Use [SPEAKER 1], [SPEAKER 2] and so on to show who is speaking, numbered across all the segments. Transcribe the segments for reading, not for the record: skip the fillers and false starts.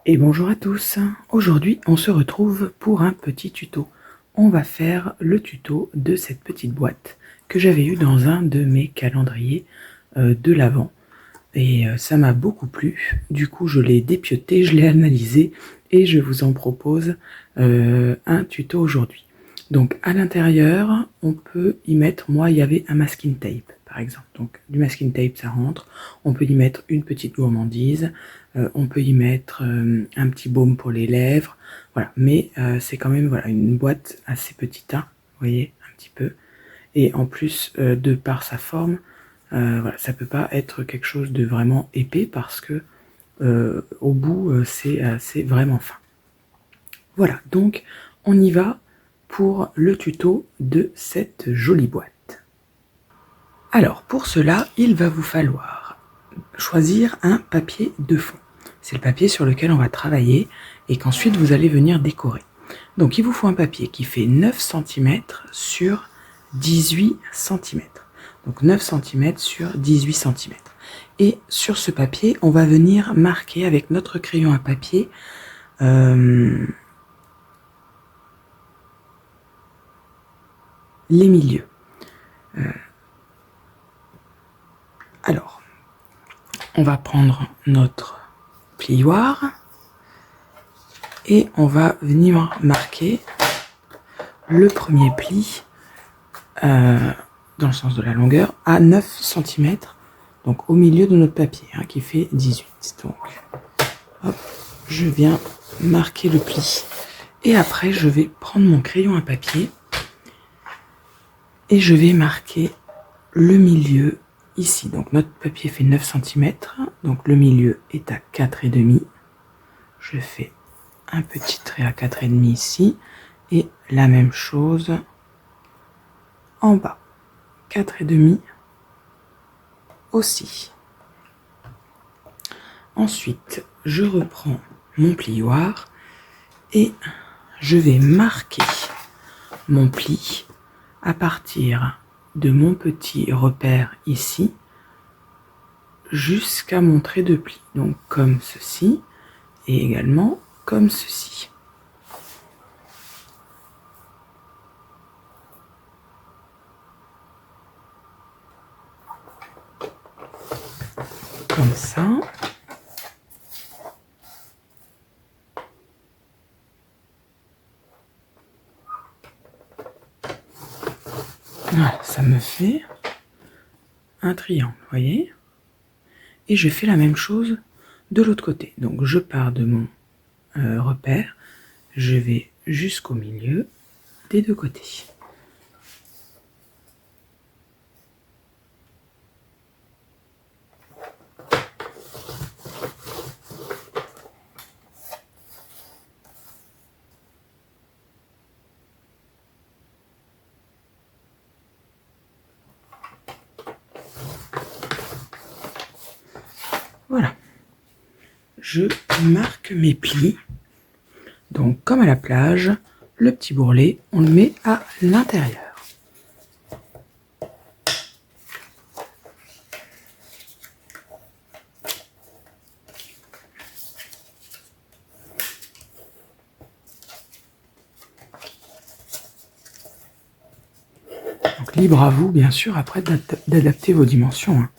[SPEAKER 1] Et bonjour à tous, aujourd'hui on se retrouve pour un petit tuto. On va faire le tuto de cette petite boîte que j'avais eue dans un de mes calendriers de l'Avent. Et ça m'a beaucoup plu, du coup je l'ai dépioté, je l'ai analysé et je vous en propose un tuto aujourd'hui. Donc à l'intérieur, on peut y mettre, moi il y avait un masking tape par exemple, donc du masking tape ça rentre, on peut y mettre une petite gourmandise, on peut y mettre un petit baume pour les lèvres, voilà, mais c'est quand même voilà, une boîte assez petite, hein, vous voyez, un petit peu, et en plus de par sa forme, voilà, ça peut pas être quelque chose de vraiment épais parce que au bout c'est vraiment fin. Voilà, donc on y va pour le tuto de cette jolie boîte. Alors pour cela, il va vous falloir choisir un papier de fond. C'est le papier sur lequel on va travailler et qu'ensuite vous allez venir décorer. Donc il vous faut un papier qui fait 9 cm sur 18 cm. Donc 9 cm sur 18 cm. Et sur ce papier, on va venir marquer avec notre crayon à papier les milieux. Alors, on va prendre notre plioir et on va venir marquer le premier pli dans le sens de la longueur à 9 cm, donc au milieu de notre papier hein, qui fait 18. Donc, hop, je viens marquer le pli et après je vais prendre mon crayon à papier et je vais marquer le milieu ici. Donc notre papier fait 9 cm, donc le milieu est à 4,5. Je fais un petit trait à 4,5 ici et la même chose en bas, 4,5 aussi. Ensuite, je reprends mon plioir et je vais marquer mon pli à partir de mon petit repère ici jusqu'à mon trait de pli. Donc comme ceci et également comme ceci. Comme ça. Voilà, ça me fait un triangle, vous voyez? Et je fais la même chose de l'autre côté. Donc je pars de mon repère, je vais jusqu'au milieu des deux côtés. Voilà, je marque mes plis. Donc comme à la plage, le petit bourrelet, on le met à l'intérieur. Donc libre à vous, bien sûr, après d'adapter vos dimensions. Hein.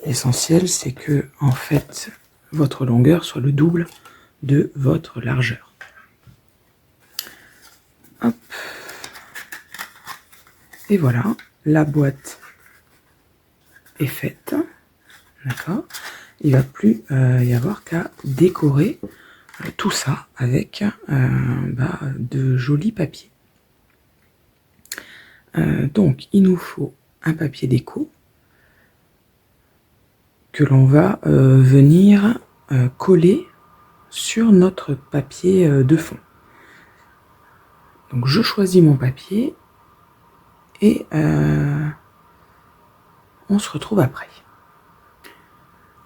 [SPEAKER 1] L'essentiel, c'est que, en fait, votre longueur soit le double de votre largeur. Hop. Et voilà, la boîte est faite. D'accord. Il ne va plus y avoir qu'à décorer tout ça avec de jolis papiers. Donc, il nous faut un papier déco que l'on va venir coller sur notre papier de fond. Donc je choisis mon papier et on se retrouve après.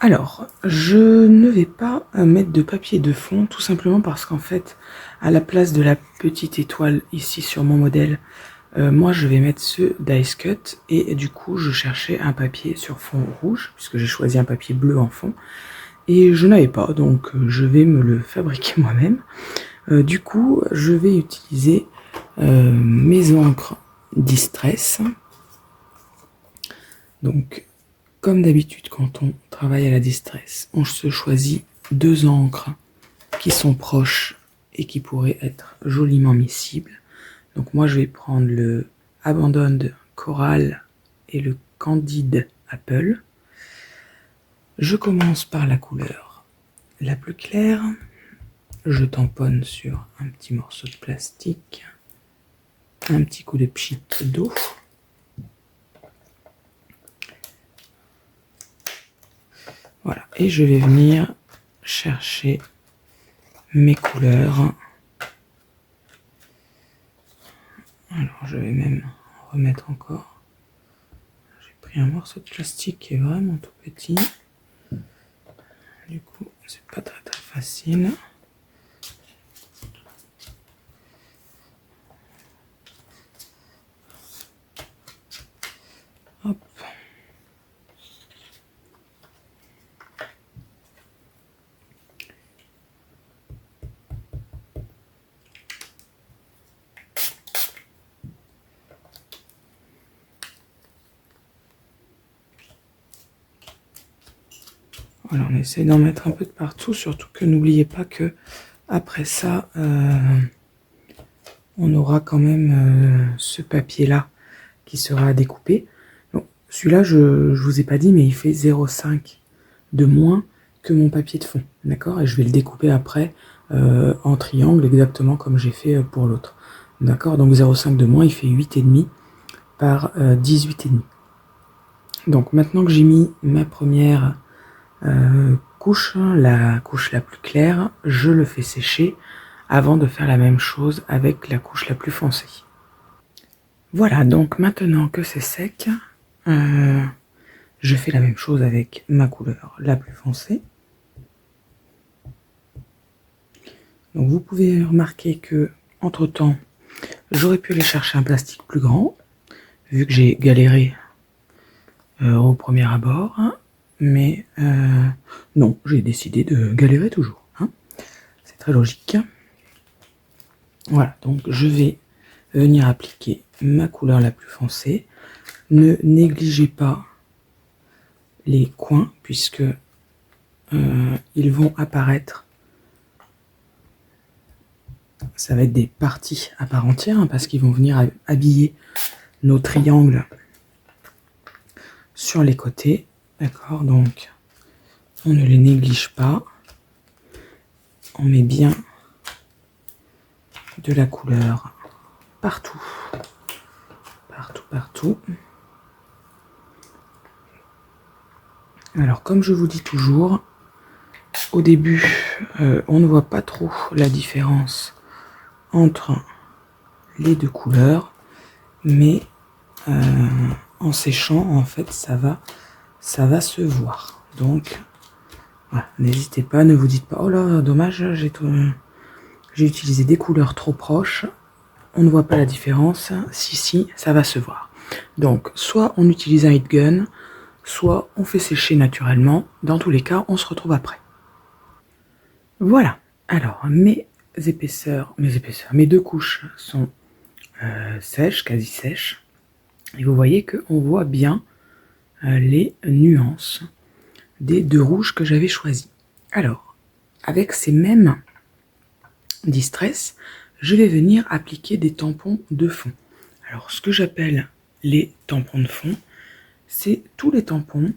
[SPEAKER 1] Alors, je ne vais pas mettre de papier de fond, tout simplement parce qu'en fait, à la place de la petite étoile ici sur mon modèle, moi je vais mettre ceux d'Ice Cut et du coup je cherchais un papier sur fond rouge, puisque j'ai choisi un papier bleu en fond. et je n'avais pas, donc je vais me le fabriquer moi-même. Du coup, je vais utiliser mes encres Distress. Donc, comme d'habitude, quand on travaille à la Distress, on se choisit 2 encres qui sont proches et qui pourraient être joliment miscibles. Donc moi, je vais prendre le Abandoned Coral et le Candid Apple. Je commence par la couleur la plus claire. Je tamponne sur un petit morceau de plastique, un petit coup de pchit d'eau. Voilà, et je vais venir chercher mes couleurs. Alors je vais même en remettre encore. J'ai pris un morceau de plastique qui est vraiment tout petit. Du coup, c'est pas très facile. Hop. Voilà, on essaie d'en mettre un peu de partout, surtout que n'oubliez pas que après ça, on aura quand même ce papier-là qui sera à découper. Bon, celui-là, je vous ai pas dit, mais il fait 0,5 de moins que mon papier de fond, d'accord? Et je vais le découper après en triangle, exactement comme j'ai fait pour l'autre, d'accord? Donc 0,5 de moins, il fait 8,5 par 18,5. Donc maintenant que j'ai mis ma première couche, la couche la plus claire, je le fais sécher avant de faire la même chose avec la couche la plus foncée. Voilà, donc maintenant que c'est sec, je fais la même chose avec ma couleur la plus foncée. Donc vous pouvez remarquer que entre temps, j'aurais pu aller chercher un plastique plus grand, vu que j'ai galéré au premier abord, hein, mais non, j'ai décidé de galérer toujours. Hein. C'est très logique. Voilà, donc je vais venir appliquer ma couleur la plus foncée. Ne négligez pas les coins, puisque ils vont apparaître. Ça va être des parties à part entière, hein, parce qu'ils vont venir habiller nos triangles sur les côtés. D'accord, donc on ne les néglige pas. On met bien de la couleur partout. Partout, partout. Alors, comme je vous dis toujours, au début, on ne voit pas trop la différence entre les deux couleurs, mais en séchant, en fait, ça va se voir. Donc, voilà, n'hésitez pas, ne vous dites pas, oh là, dommage, j'ai utilisé des couleurs trop proches, on ne voit pas la différence. Si, ça va se voir. Donc, soit on utilise un heat gun, soit on fait sécher naturellement. Dans tous les cas, on se retrouve après. Voilà. Alors, mes deux couches sont sèches, quasi sèches. Et vous voyez qu'on voit bien les nuances des deux rouges que j'avais choisis. Alors, avec ces mêmes Distress, je vais venir appliquer des tampons de fond. Alors, ce que j'appelle les tampons de fond, c'est tous les tampons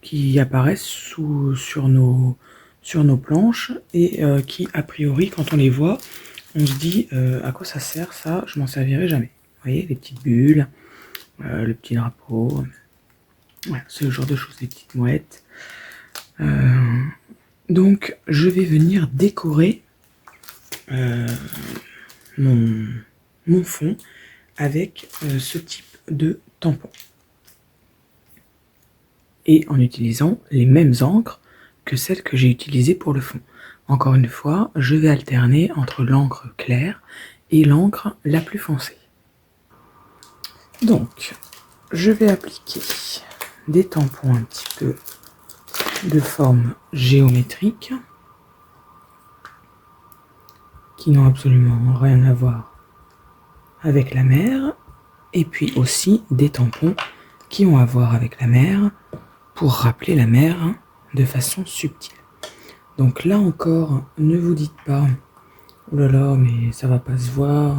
[SPEAKER 1] qui apparaissent sur nos planches et qui, a priori, quand on les voit, on se dit à quoi ça sert ça, je m'en servirai jamais. Vous voyez, les petites bulles, le petit drapeau, voilà, ce genre de choses, les petites mouettes. Donc, je vais venir décorer mon fond avec ce type de tampon. Et en utilisant les mêmes encres que celles que j'ai utilisées pour le fond. Encore une fois, je vais alterner entre l'encre claire et l'encre la plus foncée. Donc, je vais appliquer des tampons un petit peu de formes géométriques qui n'ont absolument rien à voir avec la mer, et puis aussi des tampons qui ont à voir avec la mer pour rappeler la mer de façon subtile. Donc là encore, ne vous dites pas « Oh là là, mais ça va pas se voir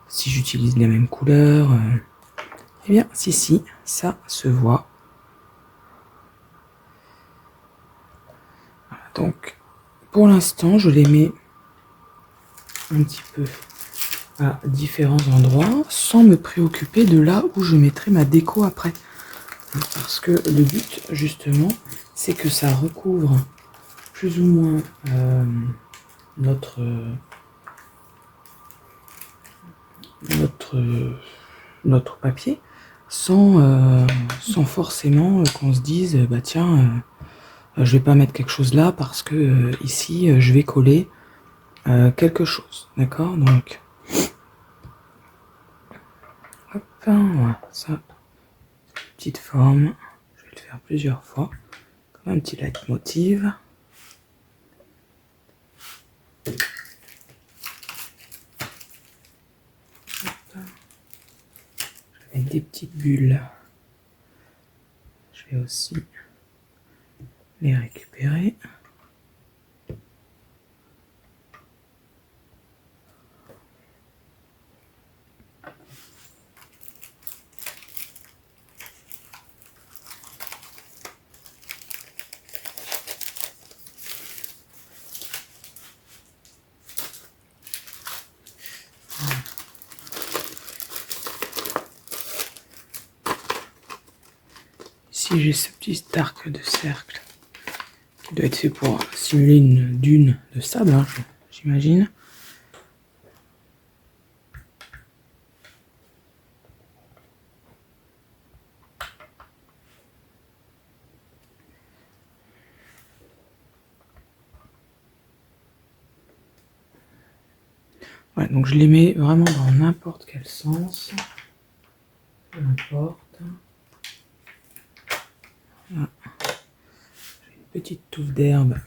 [SPEAKER 1] si j'utilise les mêmes couleurs. » Eh bien, si, ça se voit. Voilà, donc, pour l'instant, je les mets un petit peu à différents endroits sans me préoccuper de là où je mettrai ma déco après. Parce que le but, justement, c'est que ça recouvre plus ou moins notre papier sans forcément qu'on se dise bah tiens je vais pas mettre quelque chose là parce que ici je vais coller quelque chose, d'accord. Donc hop, voilà, ça, petite forme, je vais le faire plusieurs fois comme un petit leitmotiv. Avec des petites bulles, je vais aussi les récupérer. Ici j'ai ce petit arc de cercle qui doit être fait pour simuler une dune de sable, hein, j'imagine. Voilà, donc je les mets vraiment dans n'importe quel sens, peu importe. Voilà. J'ai une petite touffe d'herbe.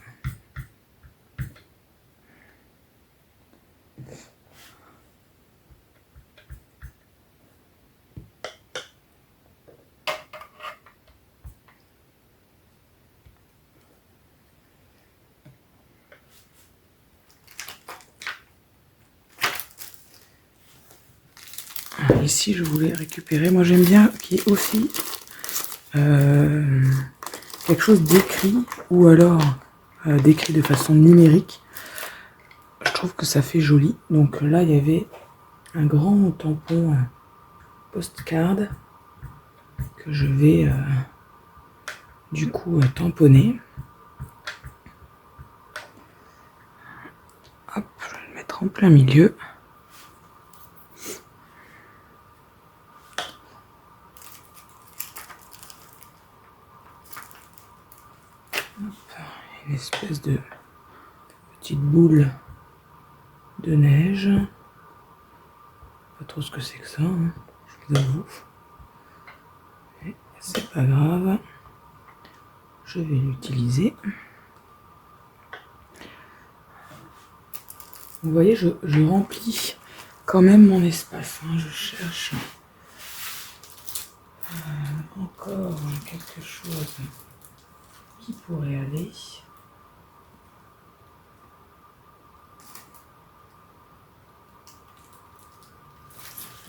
[SPEAKER 1] Ici je voulais récupérer, moi j'aime bien qu'il y ait aussi quelque chose d'écrit ou alors d'écrit de façon numérique. Je trouve que ça fait joli. Donc là il y avait un grand tampon postcard que je vais du coup tamponner. Hop, je vais le mettre en plein milieu. Une espèce de petite boule de neige. Pas trop ce que c'est que ça, hein, je vous avoue. Mais c'est pas grave. Je vais l'utiliser. Vous voyez, je remplis quand même mon espace. Hein, je cherche encore quelque chose qui pourrait aller.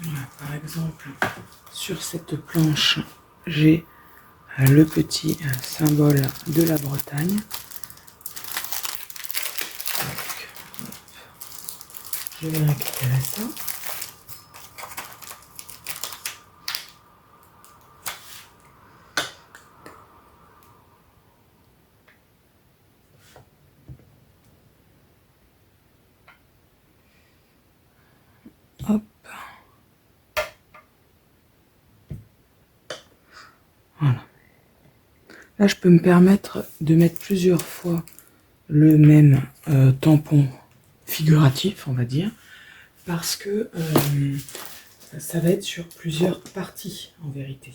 [SPEAKER 1] Voilà, par exemple, sur cette planche, j'ai le petit symbole de la Bretagne. Donc, je vais récupérer ça. Hop. Voilà. Là, je peux me permettre de mettre plusieurs fois le même tampon figuratif, on va dire, parce que ça va être sur plusieurs parties, en vérité.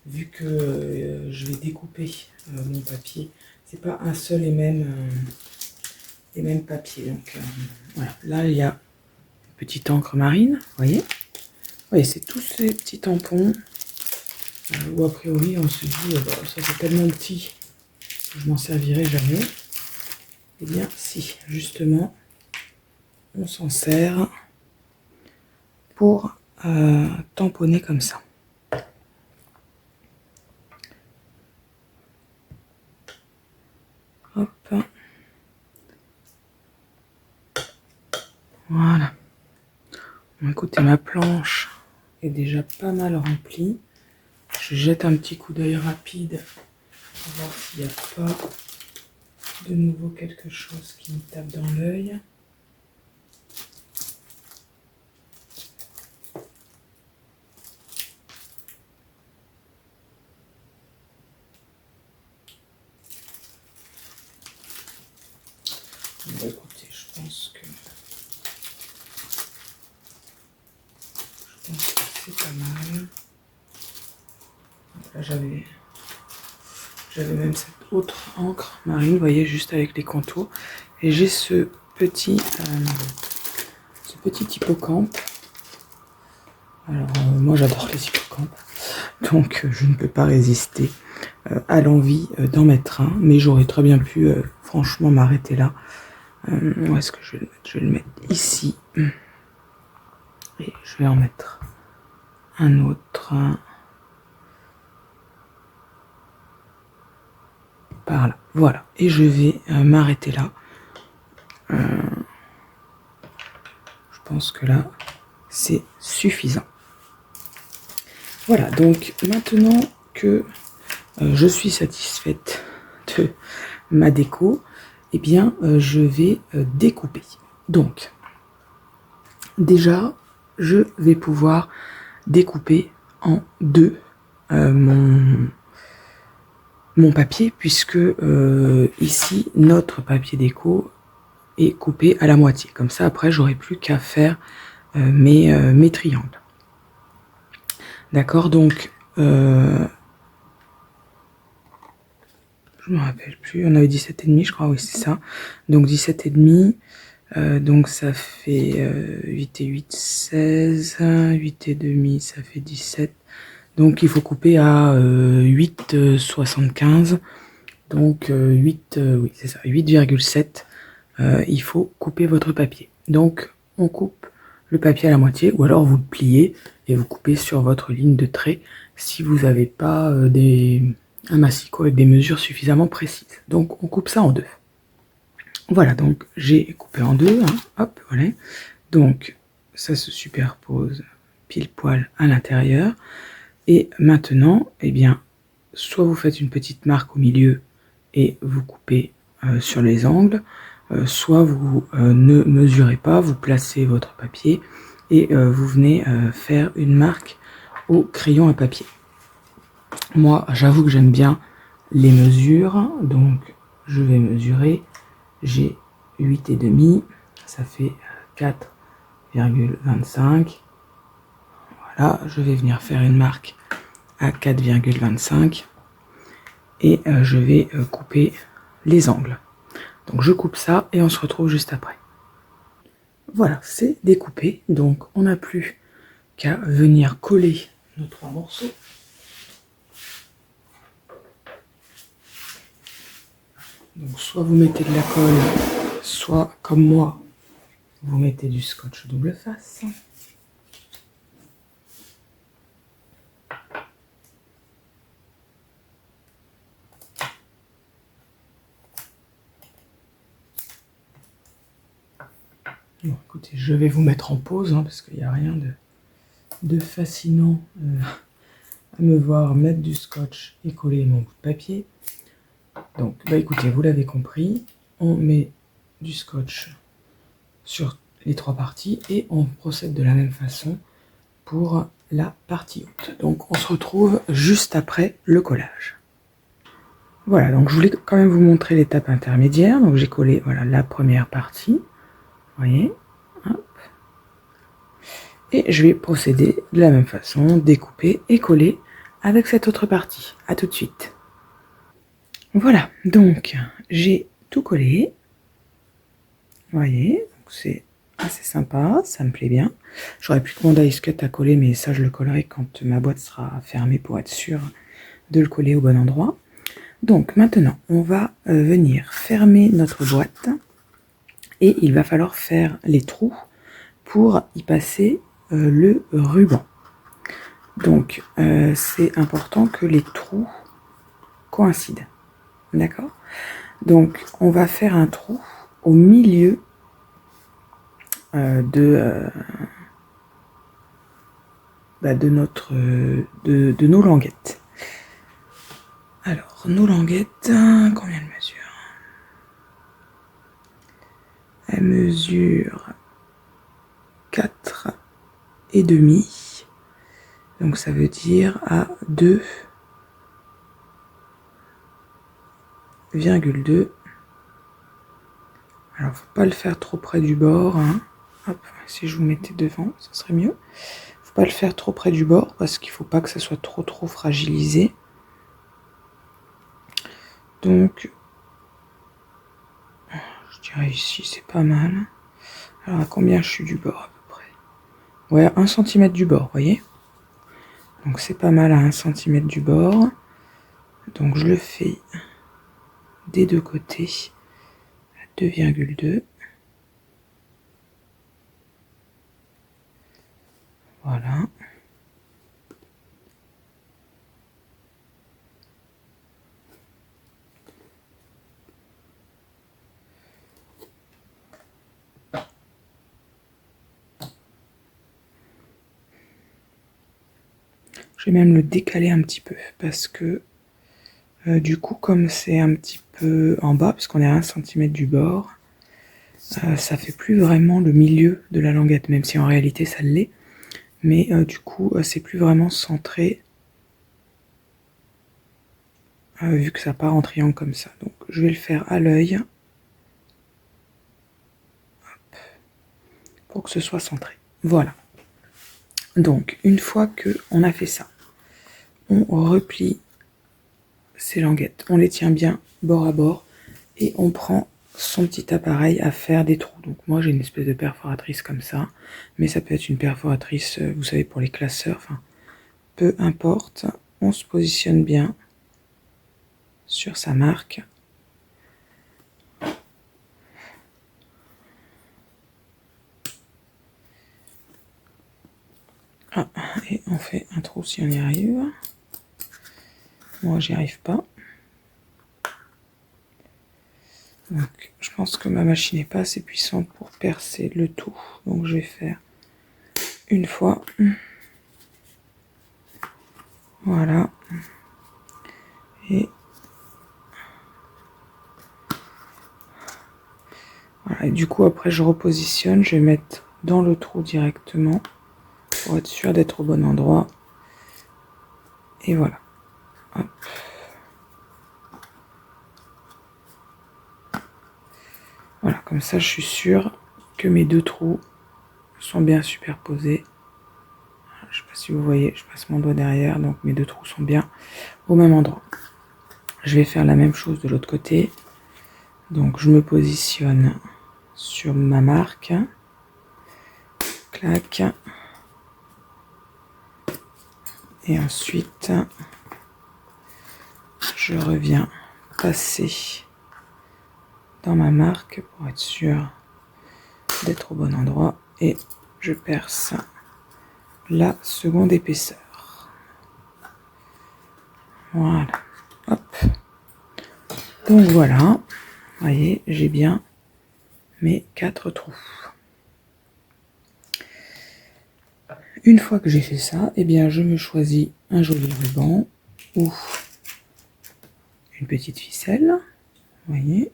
[SPEAKER 1] vu que je vais découper mon papier. C'est pas un seul et même papier. Donc voilà, là il y a une petite encre marine, vous voyez. Oui, c'est tous ces petits tampons où a priori on se dit bah, ça c'est tellement petit que je m'en servirai jamais. Eh bien si, justement, on s'en sert pour tamponner comme ça. Hop. Voilà. Bon, écoutez, ma planche est déjà pas mal remplie. Je jette un petit coup d'œil rapide pour voir s'il n'y a pas de nouveau quelque chose qui me tape dans l'œil. Bon, écoutez, je pense que c'est pas mal. Là, j'avais même cette autre encre marine, vous voyez, juste avec les contours. Et j'ai ce petit hippocampe. Alors, moi j'adore les hippocampes, donc je ne peux pas résister à l'envie d'en mettre un. Mais j'aurais très bien pu, franchement, m'arrêter là. Où est-ce que je vais le mettre? Je vais le mettre ici. Et je vais en mettre un autre. Par là. Voilà. Et je vais m'arrêter là. Je pense que là, c'est suffisant. Voilà. Donc, maintenant que je suis satisfaite de ma déco, eh bien, je vais découper. Donc, déjà, je vais pouvoir découper en deux mon papier, puisque ici, notre papier déco est coupé à la moitié. Comme ça, après, j'aurai plus qu'à faire mes triangles. D'accord, donc, je me rappelle plus, on avait 17,5, je crois, oui, c'est ça. Donc, 17,5. Donc ça fait 8 et 8, 16, 8 et demi, ça fait 17. Donc il faut couper à 8,75. Donc 8, oui c'est ça, 8,7. Il faut couper votre papier. Donc on coupe le papier à la moitié, ou alors vous le pliez et vous coupez sur votre ligne de trait si vous n'avez pas un massicot avec des mesures suffisamment précises. Donc on coupe ça en deux. Voilà, donc j'ai coupé en deux, hein, hop, voilà. Donc ça se superpose pile poil à l'intérieur. Et maintenant, eh bien, soit vous faites une petite marque au milieu et vous coupez sur les angles, soit vous ne mesurez pas, vous placez votre papier et vous venez faire une marque au crayon à papier. Moi, j'avoue que j'aime bien les mesures, donc je vais mesurer. J'ai 8,5, ça fait 4,25. Voilà, je vais venir faire une marque à 4,25 et je vais couper les angles. Donc je coupe ça et on se retrouve juste après. Voilà, c'est découpé, donc on n'a plus qu'à venir coller nos trois morceaux. Donc soit vous mettez de la colle, soit comme moi, vous mettez du scotch double face. Bon, écoutez, je vais vous mettre en pause, hein, parce qu'il n'y a rien de fascinant à me voir mettre du scotch et coller mon bout de papier. Donc, bah écoutez, vous l'avez compris, on met du scotch sur les trois parties et on procède de la même façon pour la partie haute. Donc, on se retrouve juste après le collage. Voilà, donc je voulais quand même vous montrer l'étape intermédiaire. Donc, j'ai collé voilà, la première partie, vous voyez, hop. Et je vais procéder de la même façon, découper et coller avec cette autre partie. À tout de suite. Voilà, donc j'ai tout collé. Vous voyez, c'est assez sympa, ça me plaît bien. J'aurais plus que mon dice cut à coller, mais ça je le collerai quand ma boîte sera fermée pour être sûr de le coller au bon endroit. Donc maintenant, on va venir fermer notre boîte et il va falloir faire les trous pour y passer le ruban. Donc c'est important que les trous coïncident. D'accord? Donc on va faire un trou au milieu de nos languettes. Alors, nos languettes, combien elles mesurent? Elles mesurent 4,5. Donc ça veut dire à 2,2. Alors, faut pas le faire trop près du bord. Hein. Hop, si je vous mettais devant, ça serait mieux. Faut pas le faire trop près du bord parce qu'il faut pas que ça soit trop fragilisé. Donc, je dirais ici, c'est pas mal. Alors, à combien je suis du bord à peu près? Ouais, 1 cm du bord, vous voyez? Donc, c'est pas mal à 1 cm du bord. Donc, je le fais des deux côtés à 2,2. Voilà. Je vais même le décaler un petit peu parce que du coup, comme c'est un petit peu en bas, parce qu'on est à 1 cm du bord, ça fait plus vraiment le milieu de la languette, même si en réalité ça l'est. Mais du coup, c'est plus vraiment centré, vu que ça part en triangle comme ça. Donc je vais le faire à l'œil, pour que ce soit centré. Voilà. Donc, une fois qu'on a fait ça, on replie ces languettes, on les tient bien bord à bord et on prend son petit appareil à faire des trous. Donc moi j'ai une espèce de perforatrice comme ça, mais ça peut être une perforatrice, vous savez, pour les classeurs, enfin, peu importe, on se positionne bien sur sa marque. Ah, et on fait un trou si on y arrive. Moi j'y arrive pas. Donc je pense que ma machine n'est pas assez puissante pour percer le tout. Donc je vais faire une fois. Voilà. Et voilà. Et du coup après je repositionne, je vais mettre dans le trou directement pour être sûr d'être au bon endroit. Et voilà. Hop. Voilà, comme ça je suis sûr que mes deux trous sont bien superposés. Je sais pas si vous voyez, je passe mon doigt derrière, donc mes deux trous sont bien au même endroit. Je vais faire la même chose de l'autre côté. Donc je me positionne sur ma marque. Clac. Et ensuite, je reviens passer dans ma marque pour être sûr d'être au bon endroit. Et je perce la seconde épaisseur. Voilà. Hop. Donc voilà. Vous voyez, j'ai bien mes 4 trous. Une fois que j'ai fait ça, eh bien je me choisis un joli ruban ou une petite ficelle. Vous voyez.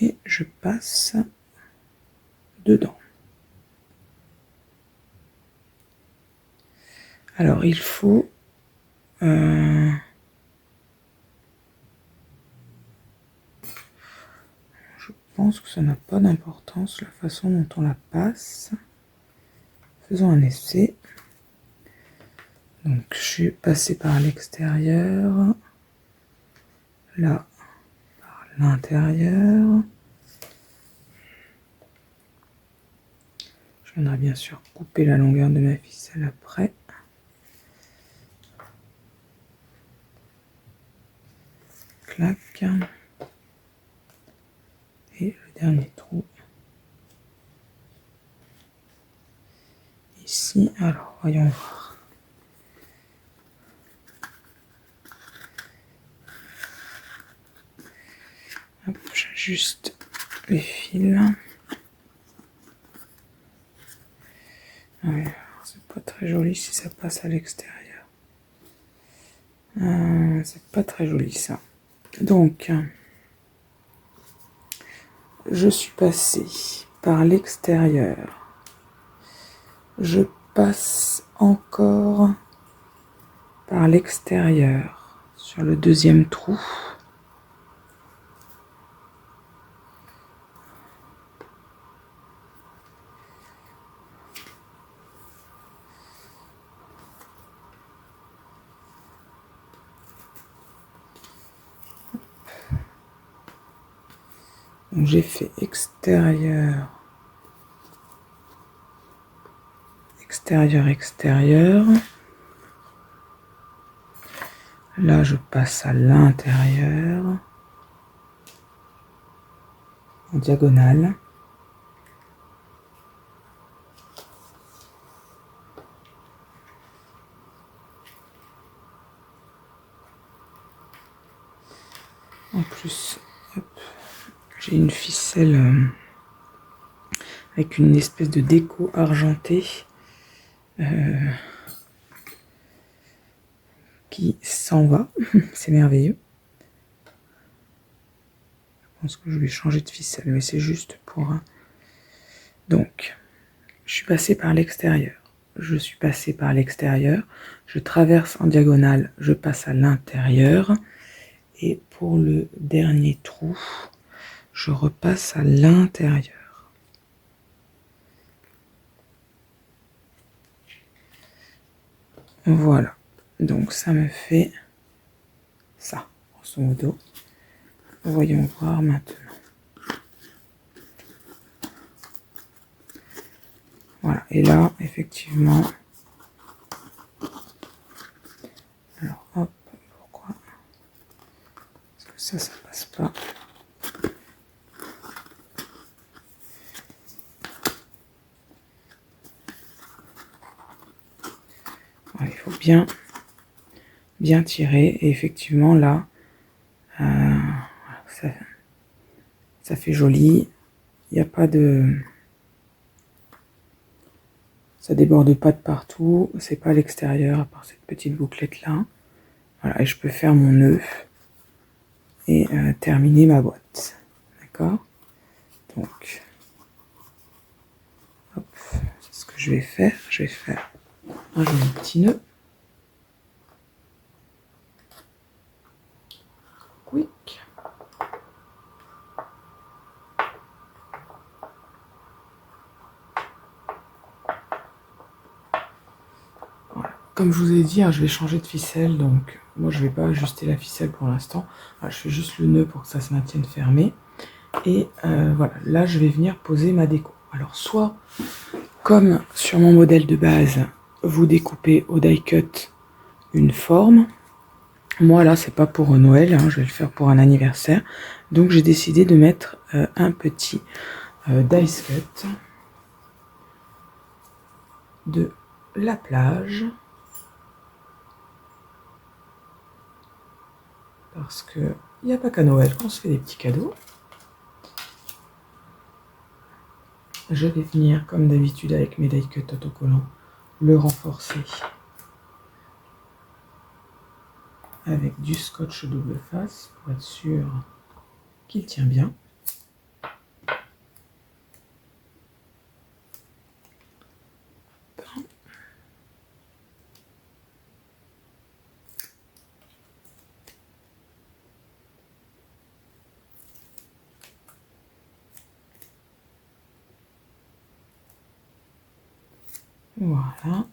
[SPEAKER 1] Et je passe dedans. Alors il faut je pense pense que ça n'a pas d'importance la façon dont on la passe. Faisons un essai. Donc je suis passé par l'extérieur, là par l'intérieur. Je viendrai bien sûr couper la longueur de ma ficelle après. Clac. Et le dernier trou. Ici, alors voyons voir. J'ajuste les fils. Ouais, c'est pas très joli si ça passe à l'extérieur. C'est pas très joli ça. Donc, je suis passé par l'extérieur. Je passe encore par l'extérieur sur le deuxième trou. Donc j'ai fait extérieur, extérieur, extérieur. Là, je passe à l'intérieur, en diagonale. En plus, j'ai une ficelle avec une espèce de déco argentée qui s'en va. C'est merveilleux. Je pense que je vais changer de ficelle, mais c'est juste pour... Donc, je suis passé par l'extérieur. Je suis passé par l'extérieur. Je traverse en diagonale. Je passe à l'intérieur. Et pour le dernier trou, je repasse à l'intérieur. Voilà. Donc ça me fait ça, grosso modo. Voyons voir maintenant. Voilà. Et là, effectivement... Alors, hop, pourquoi? Parce que ça passe pas. Voilà, il faut bien tirer. Et effectivement, là, ça fait joli. Il n'y a pas de... Ça déborde pas de partout. C'est pas à l'extérieur, à part cette petite bouclette là. Voilà, et je peux faire mon nœud et terminer ma boîte. D'accord? Donc, hop, c'est ce que je vais faire. Je vais faire un joli petit nœud. Quick. Voilà. Comme je vous ai dit, hein, je vais changer de ficelle, donc moi je vais pas ajuster la ficelle pour l'instant. Voilà, je fais juste le nœud pour que ça se maintienne fermé. Et voilà, là je vais venir poser ma déco. Alors soit, comme sur mon modèle de base, vous découpez au die cut une forme. Moi là c'est pas pour Noël, hein, je vais le faire pour un anniversaire. Donc j'ai décidé de mettre un petit dice cut de la plage. Parce que il n'y a pas qu'à Noël qu'on se fait des petits cadeaux. Je vais venir, comme d'habitude avec mes die cut autocollants, le renforcer avec du scotch double face pour être sûr qu'il tient bien. Voilà.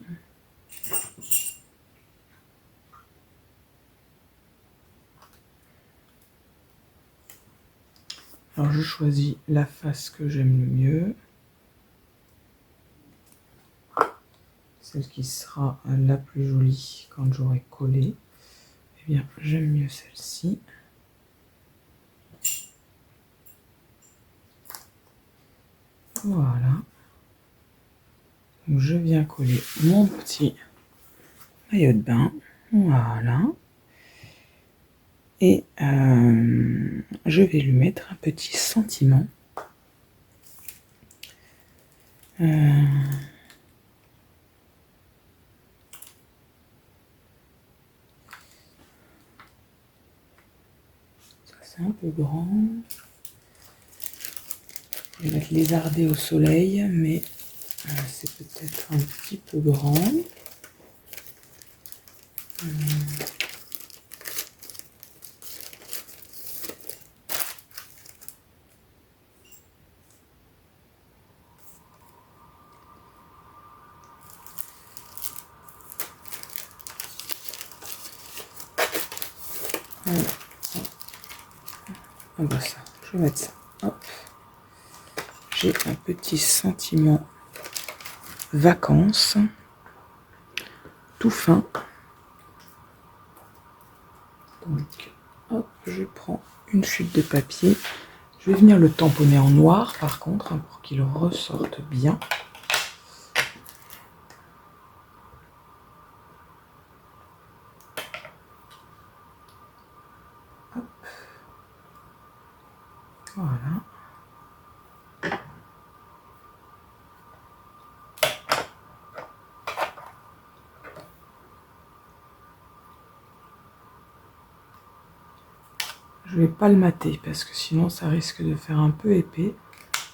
[SPEAKER 1] Alors je choisis la face que j'aime le mieux. Celle qui sera la plus jolie quand j'aurai collé. Eh bien, j'aime mieux celle-ci. Voilà. Donc, je viens coller mon petit maillot de bain. Voilà. Et je vais lui mettre un petit sentiment. Ça, c'est un peu grand. Je vais mettre lézardé au soleil, mais c'est peut-être un petit peu grand. Ah bah ça, je vais mettre ça. Hop. J'ai un petit sentiment vacances, tout fin. Donc, hop, je prends une chute de papier. Je vais venir le tamponner en noir par contre, hein, pour qu'il ressorte bien. Hop. Voilà. Je vais pas le mater parce que sinon ça risque de faire un peu épais.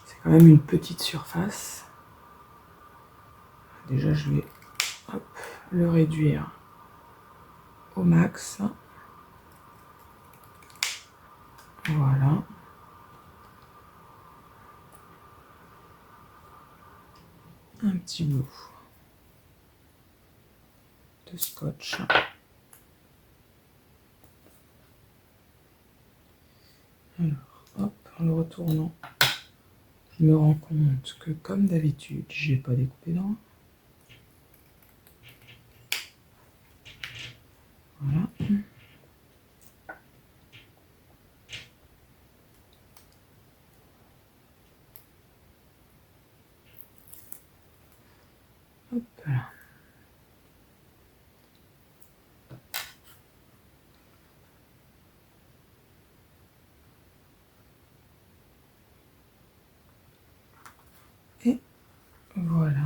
[SPEAKER 1] C'est quand même une petite surface. Déjà je vais hop, le réduire au max. Voilà. Un petit bout de scotch. Alors, hop, en le retournant, je me rends compte que comme d'habitude, j'ai pas découpé dans. Voilà. Hop là. Et voilà.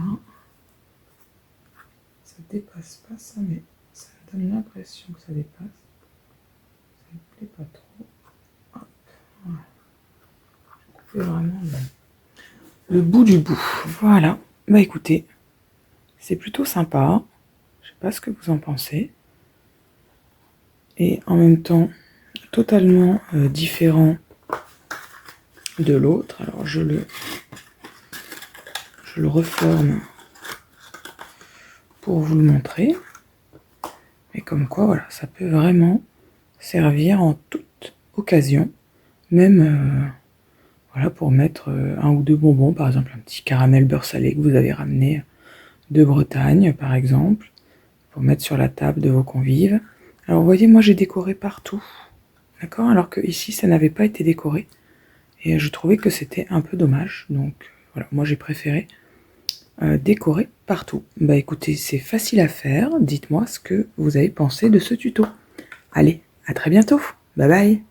[SPEAKER 1] Ça dépasse pas ça, mais ça me donne l'impression que ça dépasse. Ça me plaît pas trop. Hop, voilà. Je coupe vraiment le bout du bout. Voilà. Bah écoutez, c'est plutôt sympa. Je sais pas ce que vous en pensez. Et en même temps, totalement différent de l'autre. Alors je le reforme pour vous le montrer. Mais comme quoi, voilà, ça peut vraiment servir en toute occasion. Même voilà, pour mettre un ou deux bonbons, par exemple un petit caramel beurre salé que vous avez ramené de Bretagne, par exemple, pour mettre sur la table de vos convives. Alors vous voyez, moi j'ai décoré partout, d'accord, alors que ici ça n'avait pas été décoré. Et je trouvais que c'était un peu dommage, donc voilà, moi j'ai préféré décorer partout. Bah écoutez, c'est facile à faire, dites-moi ce que vous avez pensé de ce tuto. Allez, à très bientôt, bye bye.